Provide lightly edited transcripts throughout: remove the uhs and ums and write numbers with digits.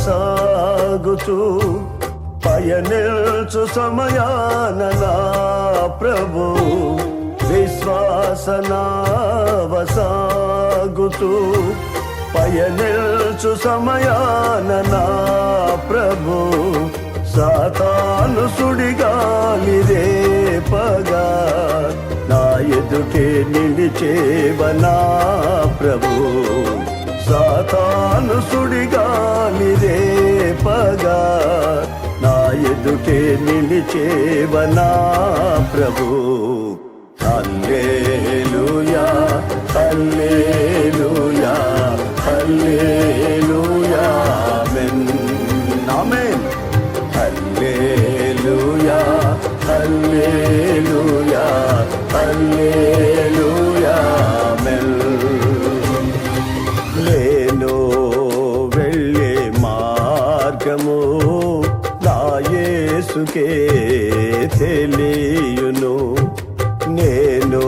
విశ్వాసనావసాగుచు పయనిల్చు సమయాన నా ప్రభు విశ్వాసనావసాగుచు పయనిల్చు సమయాన నా ప్రభు సాతాను సుడిగాలి రేపగా నా ఎదుటే నిలిచేవనా ప్రభు సాతాను సుడిగాలి రేపగా నా ఎదుటే నిలిచేవనా ప్రభు హల్లెలూయా హల్లెలూయా హల్లెలూయా ఆమేన్ ఆమేన్ హల్లెలూయా హల్లెలూయా హల్లెలూయా ఆమేన్ నేను వెళ్ళే మార్గము నా యేసుకే తెలియును నేను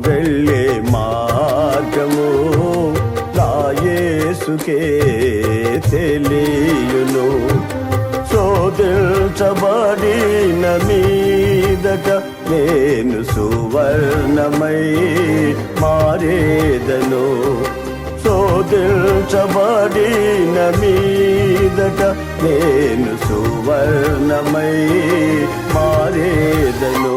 వెళ్ళే మార్గము నా యేసుకే తెలియును శోధించబడిన మీదట నేను సువర్ణమై మారేదను శోధించబడిన మీదట నేను సువర్ణమై మారేదను